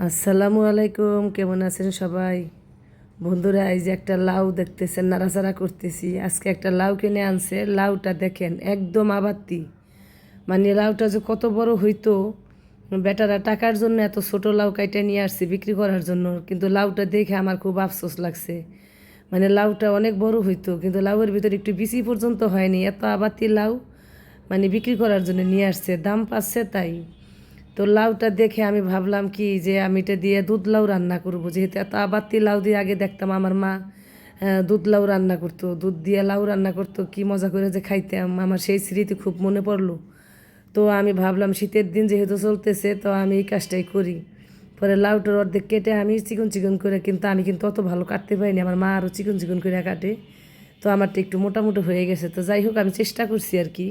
আসসালামু আলাইকুম, কেমন আছেন সবাই? বন্ধুরা, এই যে একটা লাউ দেখতেছেন, নাড়াচাড়া করতেছি। আজকে একটা লাউ কিনে আনছে। লাউটা দেখেন একদম আবাত্তি, মানে লাউটা যে কত বড় হইতো। বেটারা টাকার জন্য এত ছোট লাউ কাইটা নিয়ে আসছে বিক্রি করার জন্য, কিন্তু লাউটা দেখে আমার খুব আফসোস লাগছে। মানে লাউটা অনেক বড় হইতো, কিন্তু লাউয়ের ভিতরে একটু বিচি পর্যন্ত হয়নি, এত আবাত্তি লাউ মানে বিক্রি করার জন্য নিয়ে আসছে, দাম পাচ্ছে তাই। তো লাউটা দেখে আমি ভাবলাম কি যে আমি এটা দিয়ে দুধ লাউ রান্না করব, যেহেতু এত আবাত্তি লাউ দিয়ে আগে দেখতাম আমার মা দুধ লাউ রান্না করতো, দুধ দিয়ে লাউ রান্না করতো, কি মজা করে যে খাইতাম, আমার সেই স্মৃতি খুব মনে পড়লো। তো আমি ভাবলাম শীতের দিন যেহেতু চলতেছে, তো আমি এই কাজটাই করি। পরে লাউটার অর্ধেক কেটে আমি চিকন চিকন করে, কিন্তু আমি কিন্তু অত ভালো কাটতে পারিনি, আমার মা আরও চিকন চিকন করে কাটে। তো আমারটা একটু মোটামুটি হয়ে গেছে, তো যাই হোক আমি চেষ্টা করছি আর কি।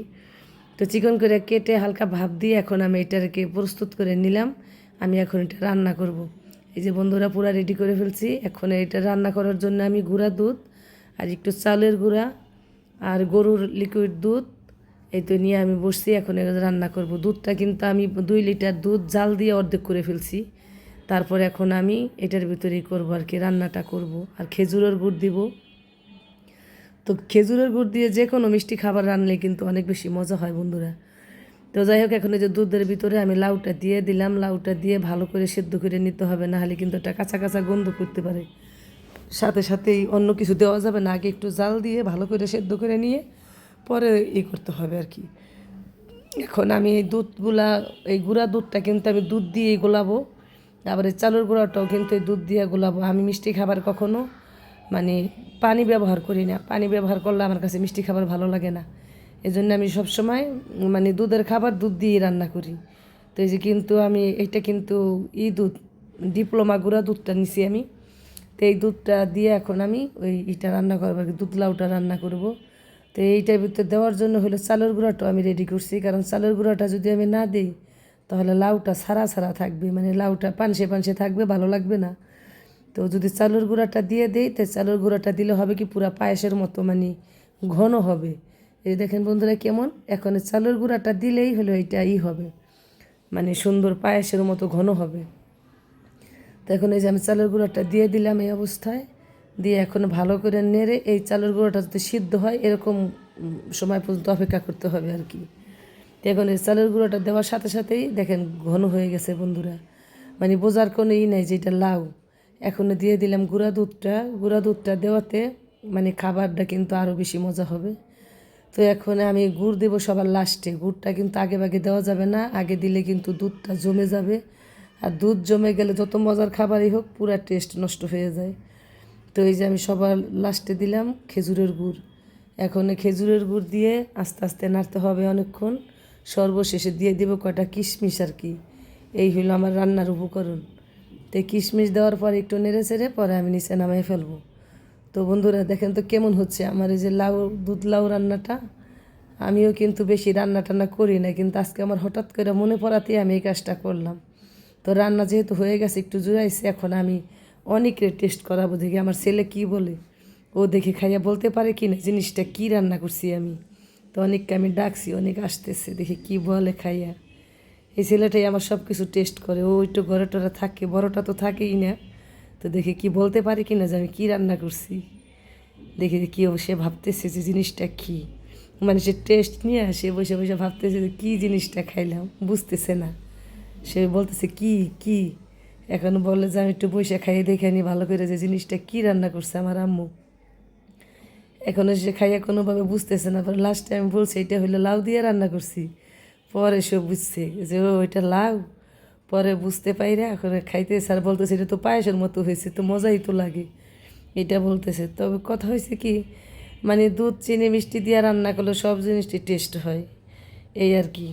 তো চিকন করে কেটে হালকা ভাপ দিয়ে এখন আমি এটাকে প্রস্তুত করে নিলাম। আমি এখন এটা রান্না করব। এই যে বন্ধুরা, পুরা রেডি করে ফেলছি। এখন এটা রান্না করার জন্য আমি গুঁড়া দুধ আর একটু চালের গুঁড়া আর গরুর লিকুইড দুধ এই তো নিয়ে আমি বসছি, এখন এটা রান্না করব। দুধটা কিন্তু আমি 2 লিটার দুধ জাল দিয়ে অর্ধেক করে ফেলছি। তারপর এখন আমি এটার ভিতরেই করবো আর কি, রান্নাটা করব। আর খেজুরের গুড় দিব। তো খেজুরের গুড় দিয়ে যে কোনো মিষ্টি খাবার রানলে কিন্তু অনেক বেশি মজা হয় বন্ধুরা। তো যাই হোক, এখন এই যে দুধের ভিতরে আমি লাউটা দিয়ে দিলাম। লাউটা দিয়ে ভালো করে সেদ্ধ করে নিতে হবে, না হলে কিন্তু একটা কাঁচা কাঁচা গন্ধ করতে পারে। সাথে সাথেই অন্য কিছু দেওয়া যাবে না, আগে একটু জাল দিয়ে ভালো করে সেদ্ধ করে নিয়ে পরে করতে হবে আর কি। এখন আমি এই দুধগুলা, এই গুঁড়া দুধটা কিন্তু আমি দুধ দিয়েই গোলাবো। আবার এই চালের গুঁড়াটাও কিন্তু এই দুধ দিয়ে গোলাবো। আমি মিষ্টি খাবার কখনো মানে পানি ব্যবহার করি না, পানি ব্যবহার করলে আমার কাছে মিষ্টি খাবার ভালো লাগে না। এই জন্য আমি সবসময় মানে দুধের খাবার দুধ দিয়েই রান্না করি। তো এই যে কিন্তু আমি এটা কিন্তু দুধ ডিপ্লোমা গুঁড়া দুধটা নিছি আমি। তো এই দুধটা দিয়ে এখন আমি এটা রান্না করবো আর কি, দুধ লাউটা রান্না করব। তো এইটার ভিতরে দেওয়ার জন্য হলো চালের গুঁড়াটাও আমি রেডি করছি, কারণ চালের গুঁড়াটা যদি আমি না দিই তাহলে লাউটা ছাড়া ছাড়া থাকবে, মানে লাউটা পানসে পানসে থাকবে, ভালো লাগবে না। তো যদি চালের গুঁড়াটা দিয়ে দেই, তো চালের গুঁড়াটা দিলে হবে কি পুরা পায়েসের মতো মানে ঘন হবে। এই দেখেন বন্ধুরা কেমন, এখন চালের গুঁড়াটা দিলেই হলো এটা হবে, মানে সুন্দর পায়েসের মতো ঘন হবে। তো এখন এই যে আমি চালের গুঁড়াটা দিয়ে দিলাম এই অবস্থায়, দিয়ে এখন ভালো করে নেড়ে এই চালের গুঁড়াটা যদি সিদ্ধ হয় এরকম সময় পর্যন্ত অপেক্ষা করতে হবে আর কি। তো এখন এই চালের গুঁড়াটা দেওয়ার সাথে সাথেই দেখেন ঘন হয়ে গেছে বন্ধুরা, মানে বোঝার কোনো নাই যে এটা লাউ। এখন দিয়ে দিলাম গুঁড়া দুধটা। গুঁড়া দুধটা দেওয়াতে মানে খাবারটা কিন্তু আরও বেশি মজা হবে। তো এখন আমি গুড় দেবো সবার লাস্টে। গুড়টা কিন্তু আগে ভাগে দেওয়া যাবে না, আগে দিলে কিন্তু দুধটা জমে যাবে। আর দুধ জমে গেলে যত মজার খাবারই হোক পুরা টেস্ট নষ্ট হয়ে যায়। তো এই যে আমি সবার লাস্টে দিলাম খেজুরের গুড়। এখন খেজুরের গুড় দিয়ে আস্তে আস্তে নাড়তে হবে অনেকক্ষণ। সর্বশেষে দিয়ে দেবো কয়টা কিশমিশ আর কি। এই হলো আমার রান্নার উপকরণ। তো কিশমিশ দেওয়ার পর একটু নেড়ে চেড়ে পরে আমি নিচে নামাই ফেলবো। তো বন্ধুরা দেখেন তো কেমন হচ্ছে আমার এই যে লাউ, দুধ লাউ রান্নাটা। আমিও কিন্তু বেশি রান্না টান্না করি না, কিন্তু আজকে আমার হঠাৎ করে মনে পড়াতেই আমি এই কাজটা করলাম। তো রান্না যেহেতু হয়ে গেছে, একটু জুড়াইছে, এখন আমি অনেকের টেস্ট করাবো, দেখি আমার ছেলে কি বলে। ও দেখে খাইয়া বলতে পারে কি না জিনিসটা কি রান্না করছি আমি। তো অনেককে আমি ডাকছি, অনেক আসতেছে, দেখি কি বলে খাইয়া। এই ছেলেটাই আমার সব কিছু টেস্ট করে, ও একটু ঘরে টরে থাকে, বড়টা তো থাকেই না। তো দেখি কি বলতে পারে কি না যে আমি কী রান্না করছি। দেখি কি সে ভাবতেছে যে জিনিসটা কী, মানে সে টেস্ট নিয়ে সে বসে বসে ভাবতেছে যে কী জিনিসটা খাইলাম, বুঝতেছে না। সে বলতেছে কি কি, এখন বলে যে আমি একটু বসে খাইয়ে দেখে আনি ভালো করে যে জিনিসটা কী রান্না করছে আমার আম্মু। এখনও সে খাইয়া কোনোভাবে বুঝতেছে না। পরে লাস্টে আমি বলছি এটা হইলো লাউ দিয়ে রান্না করছি। পরে সে বুঝছে যে ও এটা লাউ। পরে বুঝতে পাইরে এখন খাইতেছে আর বলতেছে এটা তো পায়েসের মতো হয়েছে, তো মজাই তো লাগে, এটা বলতেছে। তবে কথা হয়েছে কি, মানে দুধ চিনি মিষ্টি দিয়ে রান্না করলে সব জিনিসটি টেস্ট হয়, এই আর কি।